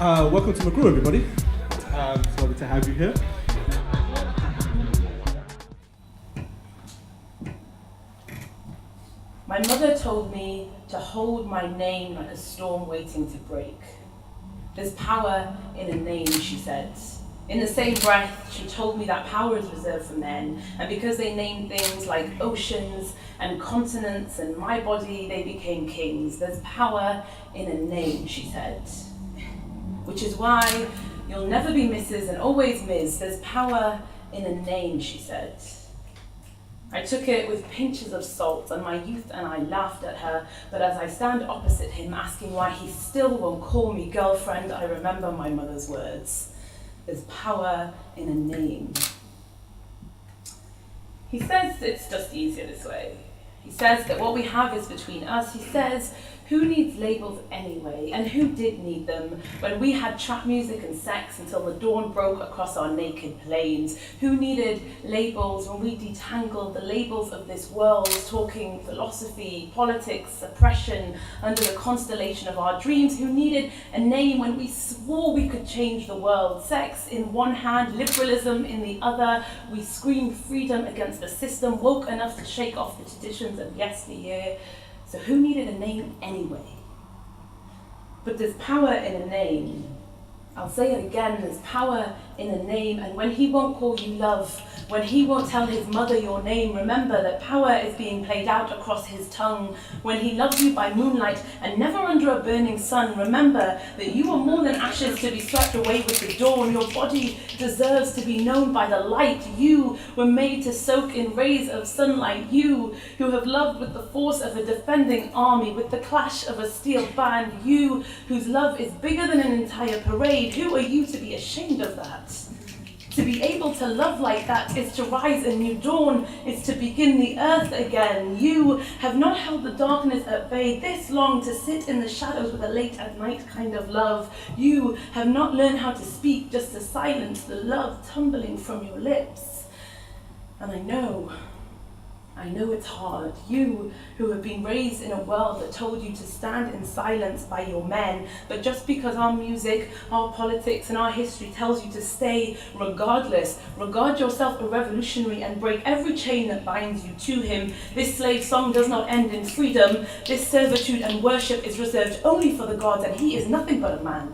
Welcome to Makrooh, everybody. It's lovely to have you here. My mother told me to hold my name like a storm waiting to break. There's power in a name, she said. In the same breath, she told me that power is reserved for men, and because they named things like oceans and continents and my body, they became kings. There's power in a name, she said. Which is why you'll never be Mrs. and always Ms. There's power in a name, she said. I took it with pinches of salt, and my youth and I laughed at her, but as I stand opposite him, asking why he still won't call me girlfriend, I remember my mother's words. There's power in a name. He says it's just easier this way. He says that what we have is between us. He says, who needs labels anyway? And who did need them when we had trap music and sex until the dawn broke across our naked plains? Who needed labels when we detangled the labels of this world, talking philosophy, politics, oppression, under the constellation of our dreams? Who needed a name when we swore we could change the world? Sex in one hand, liberalism in the other. We screamed freedom against a system woke enough to shake off the traditions of yesteryear. So who needed a name anyway? But there's power in a name. I'll say it again, there's power in a name, and when he won't call you love, when he won't tell his mother your name, remember that power is being played out across his tongue. When he loves you by moonlight and never under a burning sun, remember that you are more than ashes to be swept away with the dawn. Your body deserves to be known by the light. You were made to soak in rays of sunlight. You who have loved with the force of a defending army, with the clash of a steel band. You whose love is bigger than an entire parade. Who are you to be ashamed of that? To be able to love like that is to rise a new dawn, is to begin the earth again. You have not held the darkness at bay this long to sit in the shadows with a late at night kind of love. You have not learned how to speak just to silence the love tumbling from your lips. And I know it's hard. You who have been raised in a world that told you to stand in silence by your men, but just because our music, our politics, and our history tells you to stay regardless, regard yourself a revolutionary and break every chain that binds you to him. This slave song does not end in freedom. This servitude and worship is reserved only for the gods, and he is nothing but a man.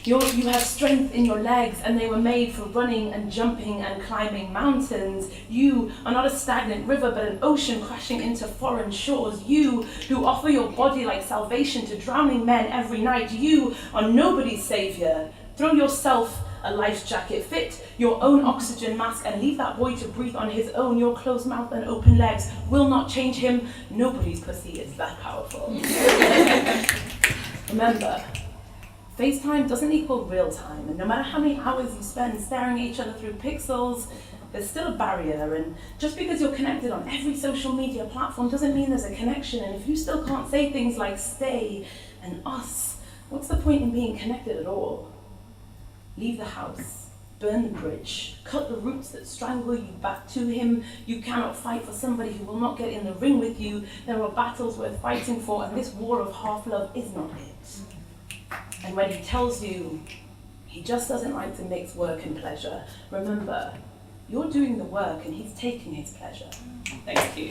You have strength in your legs, and they were made for running and jumping and climbing mountains. You are not a stagnant river, but an ocean crashing into foreign shores. You who offer your body like salvation to drowning men every night. You are nobody's savior. Throw yourself a life jacket, fit your own oxygen mask, and leave that boy to breathe on his own. Your closed mouth and open legs will not change him. Nobody's pussy is that powerful. Remember, FaceTime doesn't equal real time, and no matter how many hours you spend staring at each other through pixels, there's still a barrier, and just because you're connected on every social media platform doesn't mean there's a connection, and if you still can't say things like stay and us, what's the point in being connected at all? Leave the house, burn the bridge, cut the roots that strangle you back to him. You cannot fight for somebody who will not get in the ring with you. There are battles worth fighting for, and this war of half-love is not it. And when he tells you he just doesn't like to mix work and pleasure, remember, you're doing the work and he's taking his pleasure. Thank you.